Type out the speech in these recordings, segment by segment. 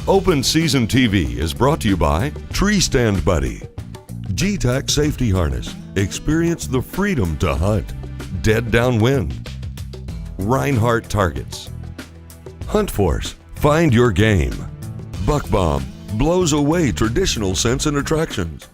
Open Season TV is brought to you by Tree Stand Buddy, G-Tac Safety Harness, experience the freedom to hunt, Dead Downwind, Reinhardt Targets, Hunt Force, find your game, Buck Bomb, blows away traditional scents and attractions,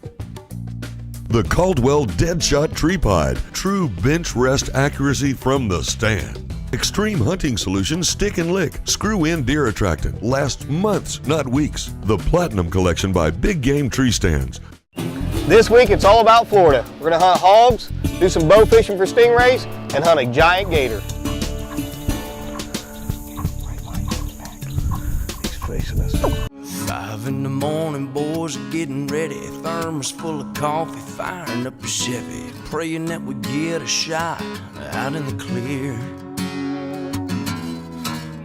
the Caldwell Deadshot Tree Pod, true bench rest accuracy from the stand. Extreme Hunting Solutions Stick and Lick, screw-in deer attractant, lasts months, not weeks. The Platinum Collection by Big Game Tree Stands. This week it's all about Florida. We're gonna hunt hogs, do some bow fishing for stingrays, and hunt a giant gator. He's facing us. 5 in the morning, boys are getting ready. Thermos full of coffee, firing up a Chevy, praying that we get a shot out in the clear.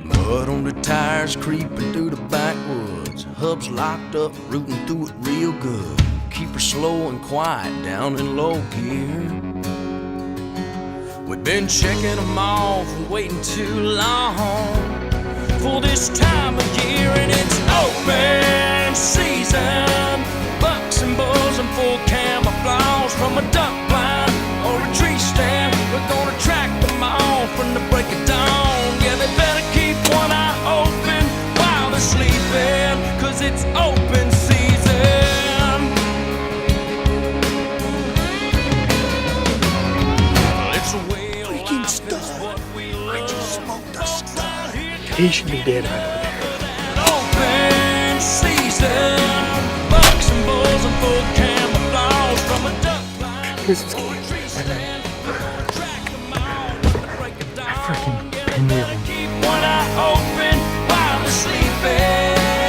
Mud on the tires, creeping through the backwoods. Hubs locked up, rooting through it real good. Keep her slow and quiet down in low gear. We've been checking them off and waiting too long for this time of year, and it's open season. Bucks and bulls in full camouflage from a duck blind or a tree stand. We're gonna track them all from the break of dawn. Yeah, they better keep one eye open while they're sleeping, 'cause it's open season. It's a whale Freaking life, stud. it's what we love. I just smoked a stud. Out here, He should be dead over there. open season. Bucks and bulls in full camouflage from a duck blind This is or a scary. tree stand. Track them all from the break of dawn. freaking Yeah, they pinwheel. better keep one eye open while they're sleeping.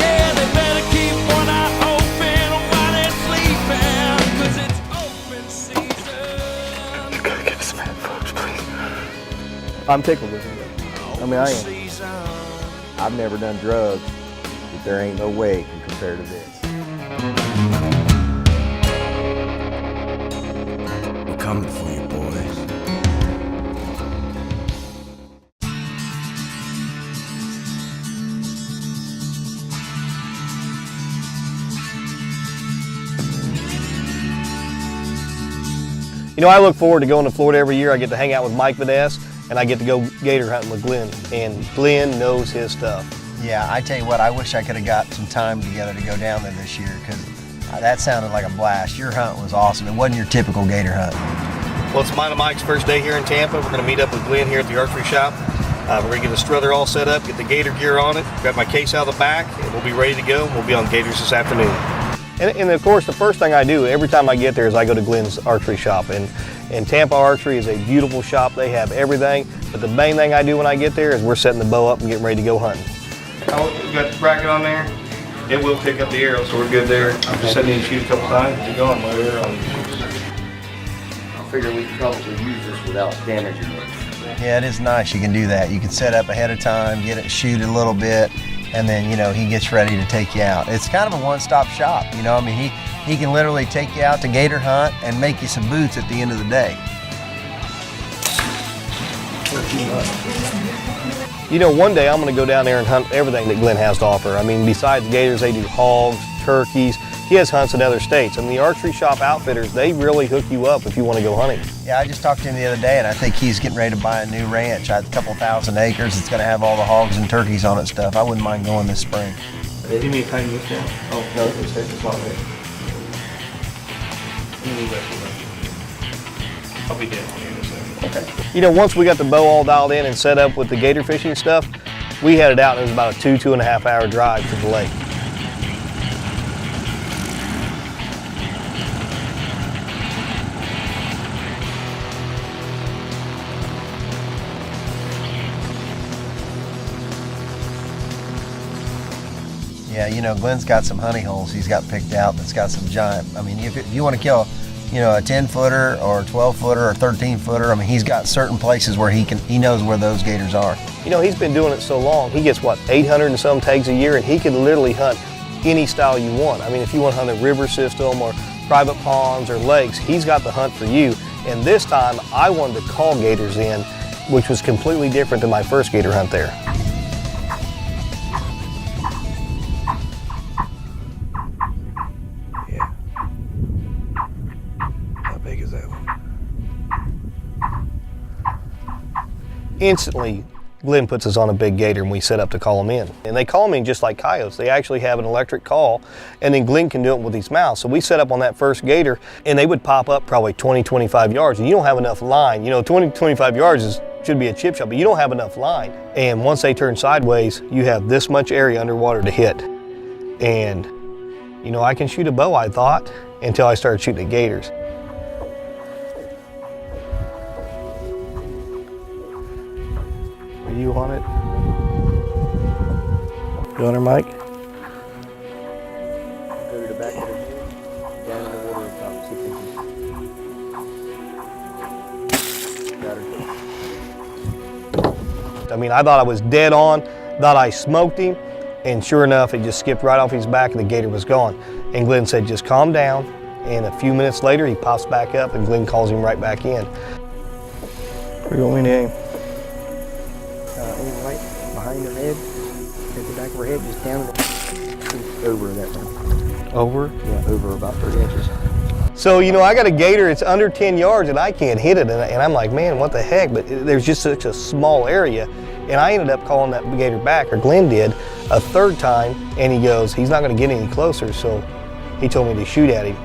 Yeah, they better keep one eye open while they're sleeping, 'cause it's open season. You gotta get some headphones, please. I'm tickled with him. I mean, I am. Season. I've never done drugs, but there ain't no way it can compare to this. We're coming for you, boys. You know, I look forward to going to Florida every year. I get to hang out with Mike Vadess, and I get to go gator hunting with Glenn. And Glenn knows his stuff. Yeah, I tell you what, I wish I could have got some time together to go down there this year, because that sounded like a blast. Your hunt was awesome. It wasn't your typical gator hunt. Well, it's mine and Mike's first day here in Tampa. We're going to meet up with Glenn here at the archery shop. We're going to get the struther all set up, get the gator gear on it, grab my case out of the back, and we'll be ready to go. We'll be on gators this afternoon. And of course, the first thing I do every time I get there is I go to Glenn's archery shop. And Tampa Archery is a beautiful shop. They have everything. But the main thing I do when I get there is we're setting the bow up and getting ready to go hunting. We got the bracket on there. It will pick up the arrow, so we're good there. I'm just setting in shoot a couple times to go on my arrow. I figure we can probably use this without damaging it. Yeah, it is nice. You can do that. You can set up ahead of time, get it, shoot a little bit, and then, you know, he gets ready to take you out. It's kind of a one-stop shop, you know. I mean, he can literally take you out to gator hunt and make you some boots at the end of the day. You know, one day I'm going to go down there and hunt everything that Glenn has to offer. I mean, besides gators, they do hogs, turkeys. He has hunts in other states. And the archery shop outfitters, they really hook you up if you want to go hunting. Yeah, I just talked to him the other day, and I think he's getting ready to buy a new ranch, a couple thousand acres. It's going to have all the hogs and turkeys on it and stuff. I wouldn't mind going this spring. Give me a tiny this down. Oh, no, it's not there. I'll be dead here in a second. Okay. You know, once we got the bow all dialed in and set up with the gator fishing stuff, we headed out and it was about a 2.5 hour drive to the lake. Yeah, you know, Glenn's got some honey holes he's got picked out that's got some giant. I mean, if you want to kill, you know, a 10-footer or a 12-footer or a 13-footer, I mean, he's got certain places where he knows where those gators are. You know, he's been doing it so long, he gets, what, 800 and some tags a year, and he can literally hunt any style you want. I mean, if you want to hunt a river system or private ponds or lakes, he's got the hunt for you. And this time, I wanted to call gators in, which was completely different than my first gator hunt there. Instantly, Glenn puts us on a big gator and we set up to call them in. And they call them in just like coyotes. They actually have an electric call, and then Glenn can do it with his mouth. So we set up on that first gator, and they would pop up probably 20, 25 yards, and you don't have enough line. You know, 20, 25 yards should be a chip shot, but you don't have enough line. And once they turn sideways, you have this much area underwater to hit. And, you know, I can shoot a bow, I thought, until I started shooting at gators. Are you on it? You on her, Mike? Go to the back of the head, down in the water about 6 inches. Got her. I mean, I thought I was dead on, thought I smoked him, and sure enough, it just skipped right off his back and the gator was gone. And Glenn said, just calm down. And a few minutes later, he pops back up and Glenn calls him right back in. We're going to aim. Aim right behind her head, at the back of her head, just down over that one. Over? Yeah, over about 30 inches. So, you know, I got a gator, it's under 10 yards and I can't hit it. And I'm like, man, what the heck? But there's just such a small area. And I ended up calling that gator back, or Glenn did, a third time. And he goes, he's not going to get any closer. So he told me to shoot at him.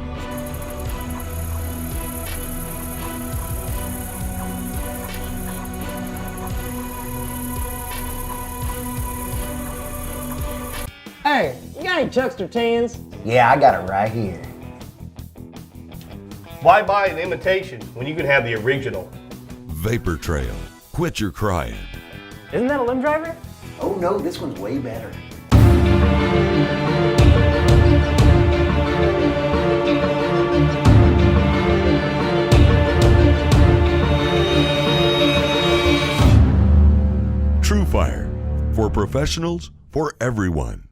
Hey, you got any Chuckster tins? Yeah, I got it right here. Why buy an imitation when you can have the original? Vapor Trail. Quit your crying. Isn't that a limb driver? Oh no, this one's way better. True Fire. For professionals, for everyone.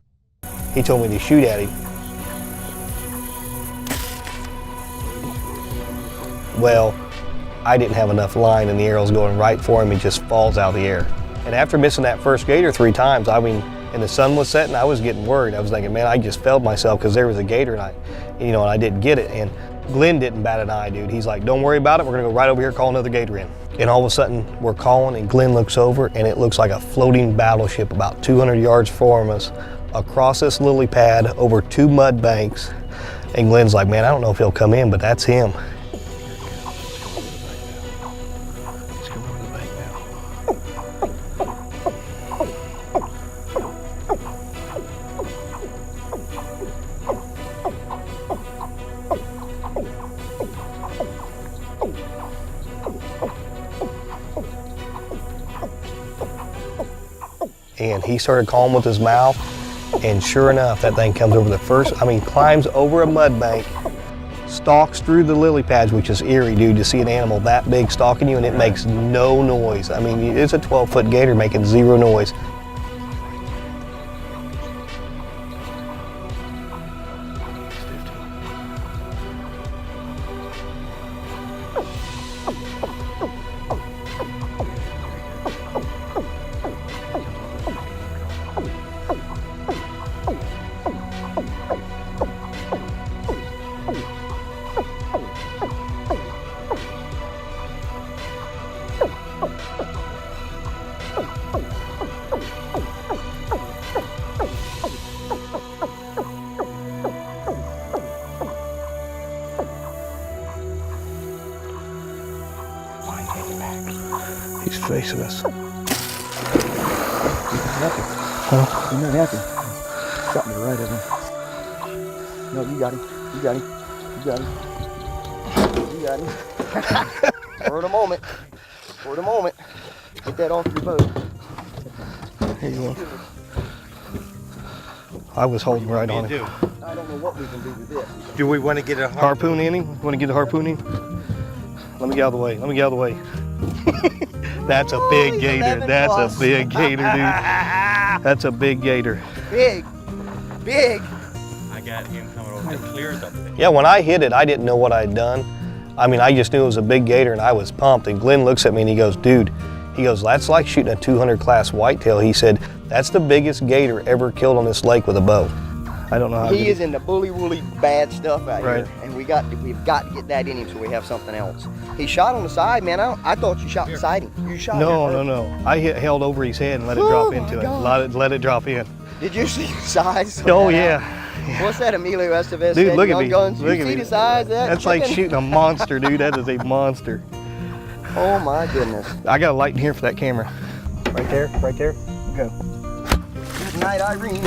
He told me to shoot at him. Well, I didn't have enough line and the arrow's going right for him. He just falls out of the air. And after missing that first gator 3 times, I mean, and the sun was setting, I was getting worried. I was thinking, man, I just failed myself because there was a gator and I didn't get it. And Glenn didn't bat an eye, dude. He's like, don't worry about it. We're gonna go right over here, call another gator in. And all of a sudden we're calling and Glenn looks over and it looks like a floating battleship about 200 yards from us across this lily pad over 2 mud banks. And Glenn's like, man, I don't know if he'll come in, but that's him. And he started calling with his mouth, and sure enough, that thing comes over the climbs over a mud bank, stalks through the lily pads, which is eerie, dude, to see an animal that big stalking you, and it makes no noise. I mean, it's a 12-foot gator making 0 noise. He's facing us. Huh? You're not happy. Shot me right at him. No, you got him. You got him. You got him. You got him. For the moment. For the moment. Get that off your boat. Here you go. I was holding right on him. I don't know what we can do with this. Do we want to get a Harpoon in him? Want to get a harpoon in? Let me get out of the way. Let me get out of the way. That's a big gator. That's a big gator, dude. That's a big gator. Big. Big. I got him coming over there clear up there. Yeah, when I hit it, I didn't know what I'd done. I mean, I just knew it was a big gator and I was pumped. And Glenn looks at me and he goes, dude, he goes, that's like shooting a 200 class whitetail. He said, that's the biggest gator ever killed on this lake with a bow. I don't know how He is in the bully woolly bad stuff out Right. here, and we've got to get that in him so we have something else. He shot on the side, man. I thought you shot beside him. You shot. No. I held over his head and let it drop into it. Let it drop in. Did you see the size? of Oh that? yeah. What's that Emilio Estevez Dude, said? look at Young me. Guns. Look You at see me. the size of that? That's like chicken? shooting a monster, dude. That is a monster. Oh my goodness. I got a light in here for that camera. Right there, right there. Go. Good night, Irene.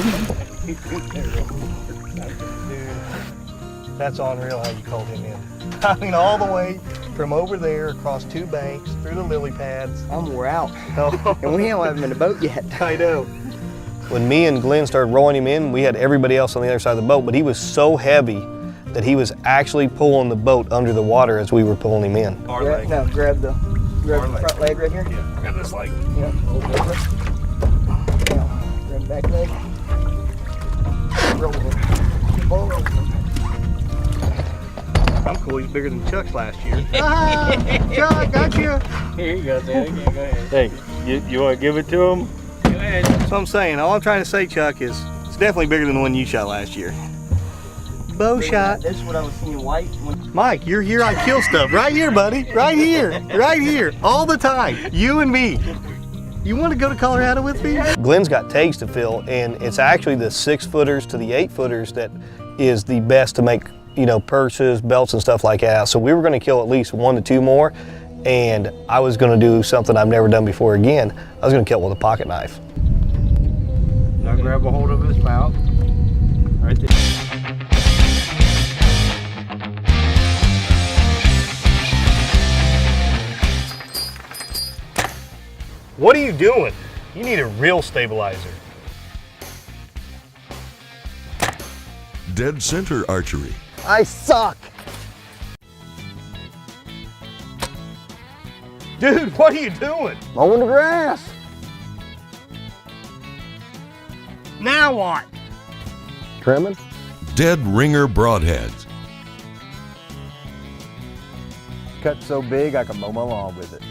That's unreal how you called him in. I mean, all the way from over there across 2 banks through the lily pads. I'm wore out, and we don't have him in the boat yet. I know. When me and Glenn started rolling him in, we had everybody else on the other side of the boat, but he was so heavy that he was actually pulling the boat under the water as we were pulling him in. Now grab the front leg right here. Yeah, I got this leg. Yeah, hold over. Now, grab the back leg. Roll over. Roll over. I'm cool, he's bigger than Chuck's last year. Chuck, got you. Here you go, Danny. Go ahead. Hey, you want to give it to him? Go ahead. That's what I'm saying. All I'm trying to say, Chuck, is it's definitely bigger than the one you shot last year. Bow shot. This is what I was seeing white. Mike, you're here on Kill Stuff. Right here, buddy. Right here. Right here. All the time. You and me. You want to go to Colorado with me? Glenn's got tags to fill, and it's actually the 6-footers to the 8-footers that is the best to make, you know, purses, belts, and stuff like that. So we were going to kill at least 1 to 2 more, and I was going to do something I've never done before again. I was going to kill it with a pocket knife. Now grab a hold of his mouth. Right there. What are you doing? You need a real stabilizer. Dead center archery. I suck. Dude, what are you doing? Mowing the grass. Now what? Trimming. Dead ringer broadheads. Cut so big I can mow my lawn with it.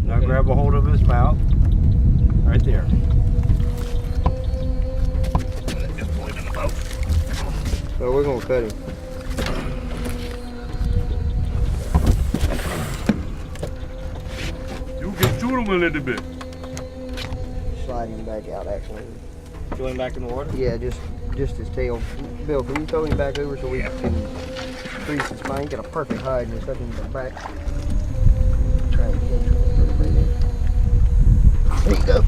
Now grab a hold of his mouth. Right there. So we're gonna cut him. You can shoot him a little bit. Slide him back out, actually. Throw him back in the water? Yeah, just his tail. Bill, can you throw him back over so we can freeze his spine? Get a perfect hide and set him back. Try to get him. There you go.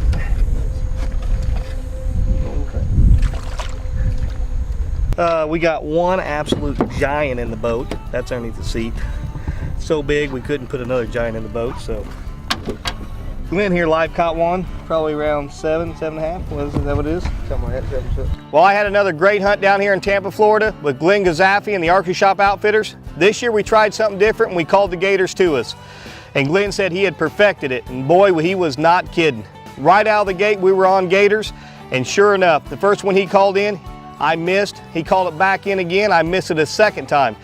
We got one absolute giant in the boat. That's underneath the seat. So big we couldn't put another giant in the boat, so. Glenn here live caught one, probably around 7.5. Is that what it is? Something like that, 7 foot. Well, I had another great hunt down here in Tampa, Florida with Glenn Gazaffi and the Archery Shop Outfitters. This year we tried something different and we called the Gators to us. And Glenn said he had perfected it, and boy, he was not kidding. Right out of the gate, we were on Gators, and sure enough, the first one he called in, I missed. He called it back in again. I missed it a second time.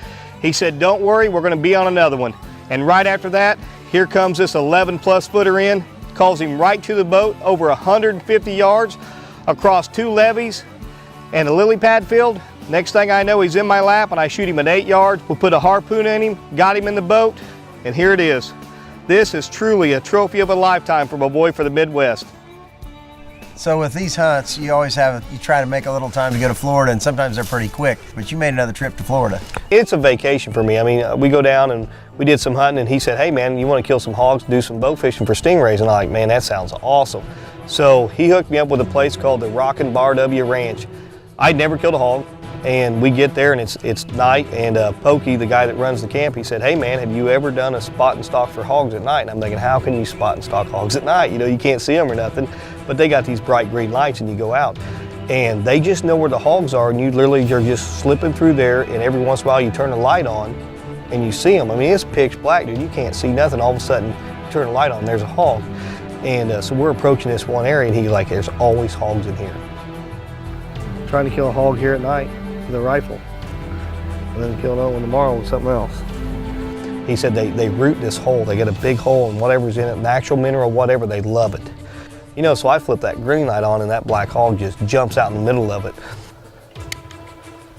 He said, don't worry, we're gonna be on another one. And right after that, here comes this 11+ footer in, calls him right to the boat, over 150 yards, across 2 levees and a lily pad field. Next thing I know, he's in my lap and I shoot him at 8 yards. We put a harpoon in him, got him in the boat, and here it is. This is truly a trophy of a lifetime for my boy for the Midwest. So with these hunts, you always you try to make a little time to go to Florida, and sometimes they're pretty quick, but you made another trip to Florida. It's a vacation for me. I mean, we go down and we did some hunting, and he said, hey man, you want to kill some hogs, do some bow fishing for stingrays? And I'm like, man, that sounds awesome. So he hooked me up with a place called the Rockin' Bar W Ranch. I'd never killed a hog, and we get there and it's night, and Pokey, the guy that runs the camp, he said, hey man, have you ever done a spot and stalk for hogs at night? And I'm thinking, how can you spot and stalk hogs at night? You know, you can't see them or nothing, but they got these bright green lights and you go out. And they just know where the hogs are, and you literally are just slipping through there, and every once in a while you turn the light on and you see them. I mean, it's pitch black, dude. You can't see nothing. All of a sudden, you turn the light on, there's a hog. And so we're approaching this one area, and he's like, there's always hogs in here. Trying to kill a hog here at night with a rifle, and then kill another one tomorrow with something else. He said they root this hole. They get a big hole, and whatever's in it, natural mineral, whatever, they love it. You know, so I flip that green light on and that black hog just jumps out in the middle of it.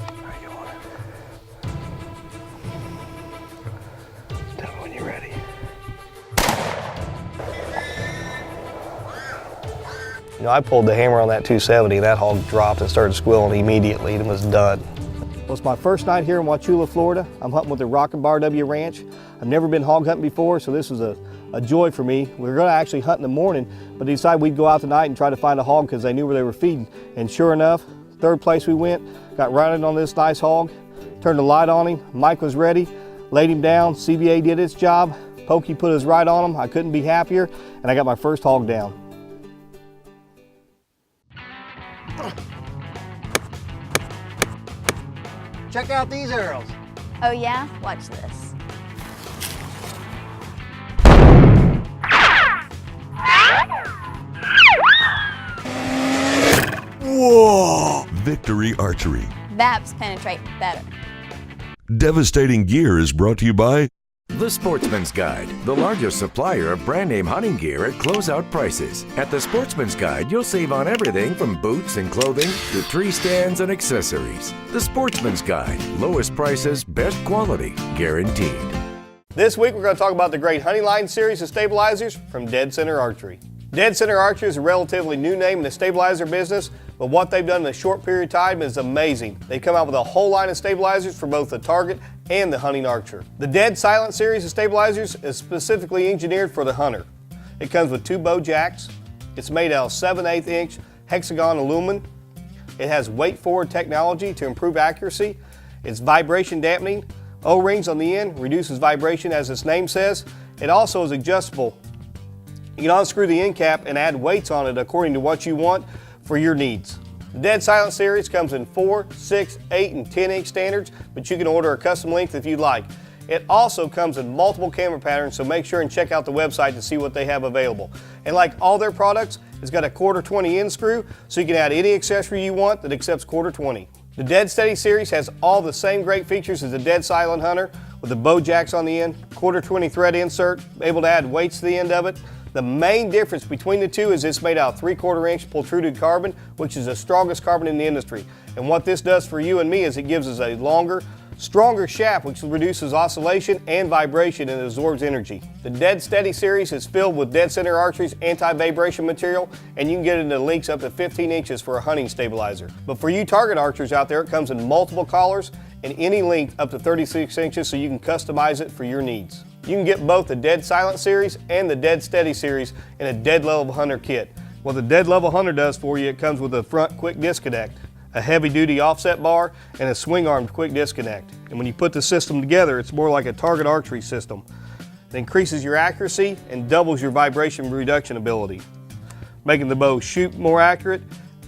There you go on it. Tell me when you're ready. You know, I pulled the hammer on that 270 and that hog dropped and started squealing immediately and was done. Well, it's my first night here in Wauchula, Florida. I'm hunting with the Rockin' Bar W Ranch. I've never been hog hunting before, so this was a joy for me. We were gonna actually hunt in the morning, but decided we'd go out tonight and try to find a hog because they knew where they were feeding. And sure enough, third place we went, got right in on this nice hog, turned the light on him, Mike was ready, laid him down, CBA did its job, Pokey put his right on him, I couldn't be happier, and I got my first hog down. Check out these arrows. Oh yeah? Watch this. Whoa! Victory Archery. VAPs penetrate better. Devastating Gear is brought to you by The Sportsman's Guide, the largest supplier of brand name hunting gear at closeout prices. At The Sportsman's Guide, you'll save on everything from boots and clothing to tree stands and accessories. The Sportsman's Guide, lowest prices, best quality, guaranteed. This week we're going to talk about the great hunting line series of stabilizers from Dead Center Archery. Dead Center Archery is a relatively new name in the stabilizer business, but what they've done in a short period of time is amazing. They come out with a whole line of stabilizers for both the target and the hunting archer. The Dead Silent series of stabilizers is specifically engineered for the hunter. It comes with 2 bow jacks. It's made out of 7/8 inch hexagon aluminum. It has weight forward technology to improve accuracy. It's vibration dampening. O-rings on the end reduces vibration as its name says. It also is adjustable. You can unscrew the end cap and add weights on it according to what you want for your needs. The Dead Silent series comes in 4, 6, 8, and 10 inch standards, but you can order a custom length if you'd like. It also comes in multiple camera patterns, so make sure and check out the website to see what they have available. And like all their products, it's got a 1/4-20 end screw, so you can add any accessory you want that accepts 1/4-20. The Dead Steady series has all the same great features as the Dead Silent Hunter, with the bow jacks on the end, 1/4-20 thread insert, able to add weights to the end of it. The main difference between the two is it's made out of 3/4 inch pultruded carbon, which is the strongest carbon in the industry. And what this does for you and me is it gives us a longer, stronger shaft, which reduces oscillation and vibration and absorbs energy. The Dead Steady series is filled with Dead Center Archery's anti-vibration material, and you can get it into lengths up to 15 inches for a hunting stabilizer. But for you target archers out there, it comes in multiple collars and any length up to 36 inches, so you can customize it for your needs. You can get both the Dead Silent series and the Dead Steady series in a Dead Level Hunter kit. What the Dead Level Hunter does for you, it comes with a front quick disconnect, a heavy duty offset bar, and a swing armed quick disconnect. And when you put the system together, it's more like a target archery system. It increases your accuracy and doubles your vibration reduction ability, making the bow shoot more accurate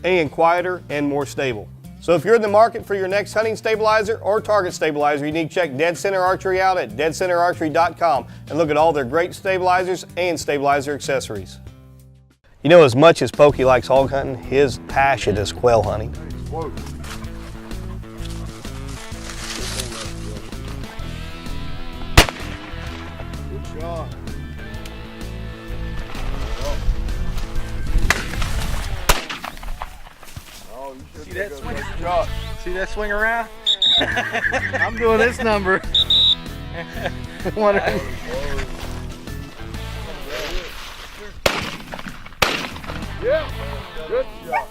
and quieter and more stable. So if you're in the market for your next hunting stabilizer or target stabilizer, you need to check Dead Center Archery out at deadcenterarchery.com and look at all their great stabilizers and stabilizer accessories. You know, as much as Pokey likes hog hunting, his passion is quail hunting. Good shot. See that swing? See that swing around? I'm doing this number. Yeah, good shot.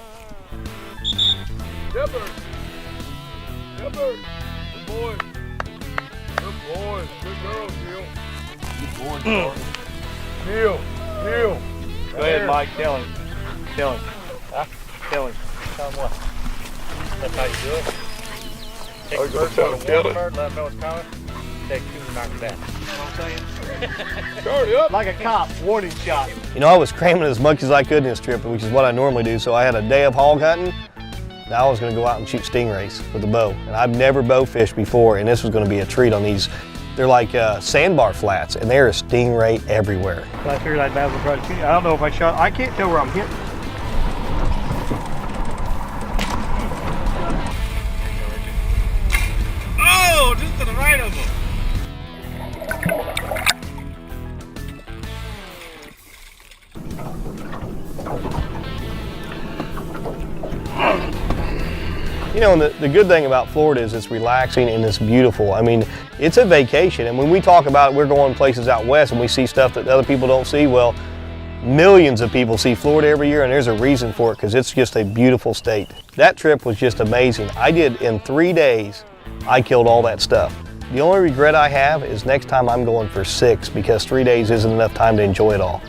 Dipper. Dipper. Good boy. Good boy. Good girl, Neil. Good boy, Neil. Neil. Go ahead, Mike. Tell him. Tell him. Huh? Tell him. Tell him what? That's how you do it. Take the bird out of the water, let him know it's coming. Take 2 and knock it down. You know what I'm saying? Hurry up. Like a cop, warning shot. You know, I was cramming as much as I could in this trip, which is what I normally do, so I had a day of hog hunting. Now I was going to go out and shoot stingrays with a bow. And I've never bow fished before, and this was going to be a treat on these. They're like sandbar flats, and there is stingray everywhere. I figured I'd dazzle try to shoot. I don't know if I shot. I can't tell where I'm hitting. Oh, just to the right of him. You know, and the good thing about Florida is it's relaxing and it's beautiful. I mean, it's a vacation, and when we talk about we're going places out west and we see stuff that other people don't see, well, millions of people see Florida every year, and there's a reason for it, because it's just a beautiful state. That trip was just amazing. I did, in 3 days, I killed all that stuff. The only regret I have is next time I'm going for 6, because 3 days isn't enough time to enjoy it all.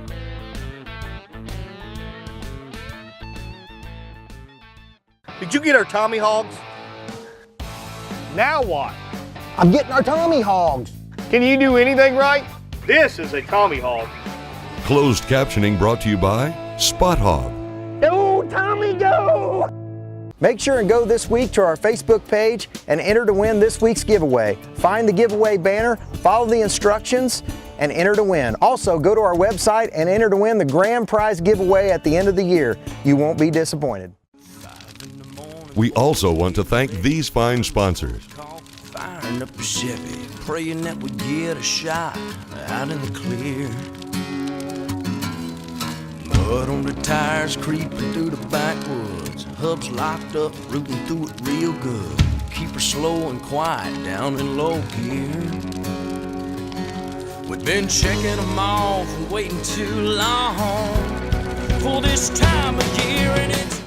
Did you get our Tommy hogs? Now what? I'm getting our Tommy hogs. Can you do anything right? This is a Tommy hog. Closed captioning brought to you by Spot Hog. Go, Tommy, go! Make sure and go this week to our Facebook page and enter to win this week's giveaway. Find the giveaway banner, follow the instructions, and enter to win. Also, go to our website and enter to win the grand prize giveaway at the end of the year. You won't be disappointed. We also want to thank these fine sponsors. Firing up a Chevy, praying that we get a shot out in the clear. Mud on the tires, creeping through the backwoods. Hubs locked up, rooting through it real good. Keep her slow and quiet down in low gear. We've been checking them off and waiting too long for this time of year, and it's